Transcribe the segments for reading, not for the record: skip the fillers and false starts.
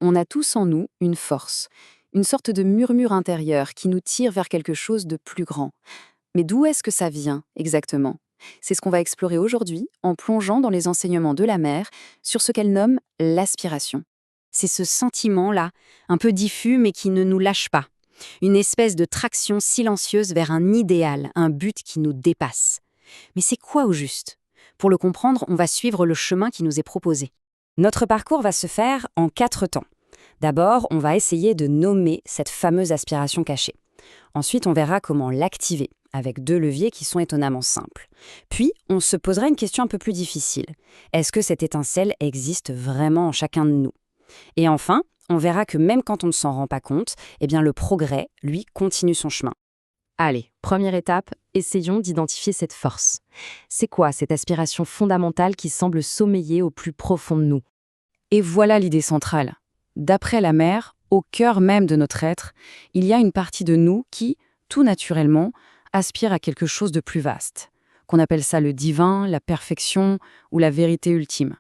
On a tous en nous une force, une sorte de murmure intérieur qui nous tire vers quelque chose de plus grand. Mais d'où est-ce que ça vient exactement? C'est ce qu'on va explorer aujourd'hui en plongeant dans les enseignements de la mère sur ce qu'elle nomme l'aspiration. C'est ce sentiment-là, un peu diffus mais qui ne nous lâche pas. Une espèce de traction silencieuse vers un idéal, un but qui nous dépasse. Mais c'est quoi au juste? Pour le comprendre, on va suivre le chemin qui nous est proposé. Notre parcours va se faire en 4 temps. D'abord, on va essayer de nommer cette fameuse aspiration cachée. Ensuite, on verra comment l'activer, avec 2 leviers qui sont étonnamment simples. Puis, on se posera une question un peu plus difficile. Est-ce que cette étincelle existe vraiment en chacun de nous? Et enfin, on verra que même quand on ne s'en rend pas compte, eh bien le progrès, lui, continue son chemin. Allez, première étape, essayons d'identifier cette force. C'est quoi cette aspiration fondamentale qui semble sommeiller au plus profond de nous? Et voilà l'idée centrale. D'après la mère, au cœur même de notre être, il y a une partie de nous qui, tout naturellement, aspire à quelque chose de plus vaste, qu'on appelle ça le divin, la perfection ou la vérité ultime.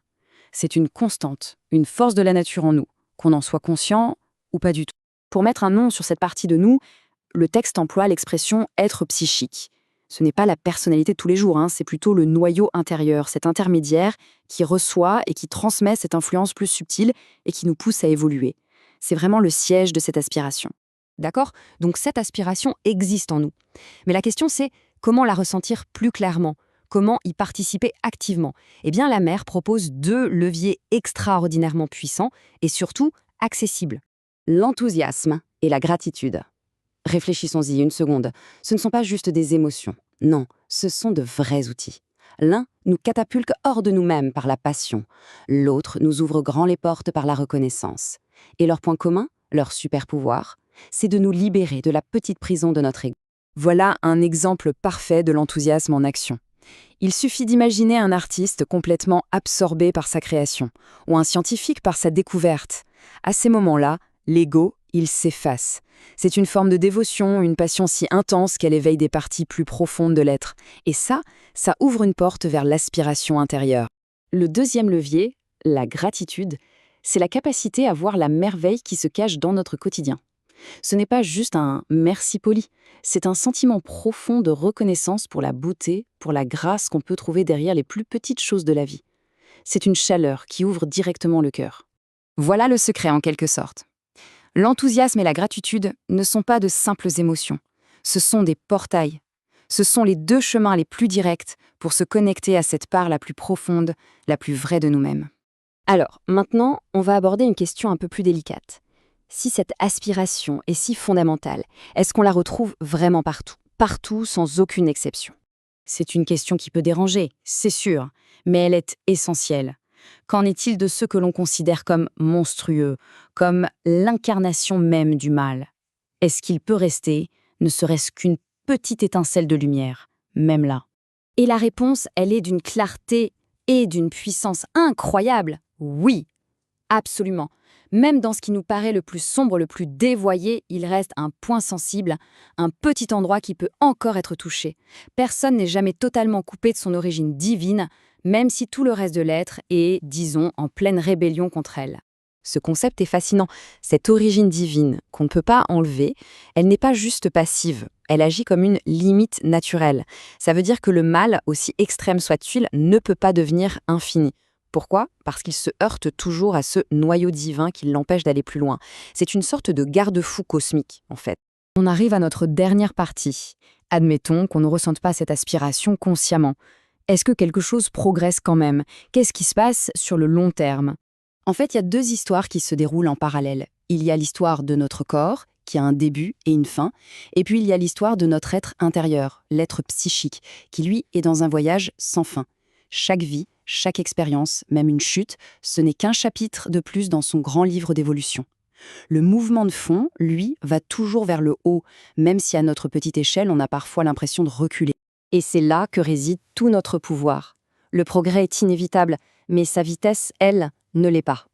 C'est une constante, une force de la nature en nous, qu'on en soit conscient ou pas du tout. Pour mettre un nom sur cette partie de nous, le texte emploie l'expression « être psychique ». Ce n'est pas la personnalité de tous les jours, c'est plutôt le noyau intérieur, cet intermédiaire qui reçoit et qui transmet cette influence plus subtile et qui nous pousse à évoluer. C'est vraiment le siège de cette aspiration. D'accord? Donc cette aspiration existe en nous. Mais la question c'est comment la ressentir plus clairement? Comment y participer activement? Eh bien la mère propose 2 leviers extraordinairement puissants et surtout accessibles. L'enthousiasme et la gratitude. Réfléchissons-y une seconde. Ce ne sont pas juste des émotions. Non, ce sont de vrais outils. L'un nous catapulte hors de nous-mêmes par la passion. L'autre nous ouvre grand les portes par la reconnaissance. Et leur point commun, leur super pouvoir, c'est de nous libérer de la petite prison de notre ego. Voilà un exemple parfait de l'enthousiasme en action. Il suffit d'imaginer un artiste complètement absorbé par sa création, ou un scientifique par sa découverte. À ces moments-là, l'ego, il s'efface. C'est une forme de dévotion, une passion si intense qu'elle éveille des parties plus profondes de l'être. Et ça ouvre une porte vers l'aspiration intérieure. Le deuxième levier, la gratitude, c'est la capacité à voir la merveille qui se cache dans notre quotidien. Ce n'est pas juste un merci poli, c'est un sentiment profond de reconnaissance pour la beauté, pour la grâce qu'on peut trouver derrière les plus petites choses de la vie. C'est une chaleur qui ouvre directement le cœur. Voilà le secret en quelque sorte. L'enthousiasme et la gratitude ne sont pas de simples émotions. Ce sont des portails. Ce sont les 2 chemins les plus directs pour se connecter à cette part la plus profonde, la plus vraie de nous-mêmes. Alors, maintenant, on va aborder une question un peu plus délicate. Si cette aspiration est si fondamentale, est-ce qu'on la retrouve vraiment partout? Partout, sans aucune exception. C'est une question qui peut déranger, c'est sûr, mais elle est essentielle. Qu'en est-il de ceux que l'on considère comme monstrueux, comme l'incarnation même du mal? Est-ce qu'il peut rester, ne serait-ce qu'une petite étincelle de lumière, même là? Et la réponse, elle est d'une clarté et d'une puissance incroyable. Oui, absolument. Même dans ce qui nous paraît le plus sombre, le plus dévoyé, il reste un point sensible, un petit endroit qui peut encore être touché. Personne n'est jamais totalement coupé de son origine divine, même si tout le reste de l'être est, disons, en pleine rébellion contre elle. Ce concept est fascinant. Cette origine divine, qu'on ne peut pas enlever, elle n'est pas juste passive, elle agit comme une limite naturelle. Ça veut dire que le mal, aussi extrême soit-il, ne peut pas devenir infini. Pourquoi? Parce qu'il se heurte toujours à ce noyau divin qui l'empêche d'aller plus loin. C'est une sorte de garde-fou cosmique, en fait. On arrive à notre dernière partie. Admettons qu'on ne ressente pas cette aspiration consciemment. Est-ce que quelque chose progresse quand même? Qu'est-ce qui se passe sur le long terme? En fait, il y a 2 histoires qui se déroulent en parallèle. Il y a l'histoire de notre corps, qui a un début et une fin, et puis il y a l'histoire de notre être intérieur, l'être psychique, qui lui est dans un voyage sans fin. Chaque vie, chaque expérience, même une chute, ce n'est qu'un chapitre de plus dans son grand livre d'évolution. Le mouvement de fond, lui, va toujours vers le haut, même si à notre petite échelle, on a parfois l'impression de reculer. Et c'est là que réside tout notre pouvoir. Le progrès est inévitable, mais sa vitesse, elle, ne l'est pas.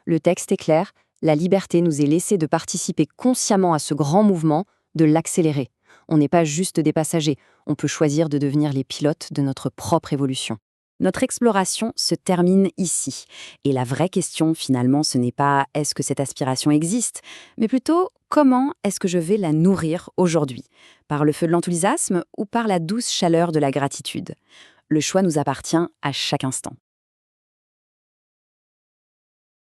Le texte est clair, la liberté nous est laissée de participer consciemment à ce grand mouvement, de l'accélérer. On n'est pas juste des passagers, on peut choisir de devenir les pilotes de notre propre évolution. Notre exploration se termine ici. Et la vraie question, finalement, ce n'est pas est-ce que cette aspiration existe, mais plutôt comment est-ce que je vais la nourrir aujourd'hui? Par le feu de l'enthousiasme ou par la douce chaleur de la gratitude? Le choix nous appartient à chaque instant.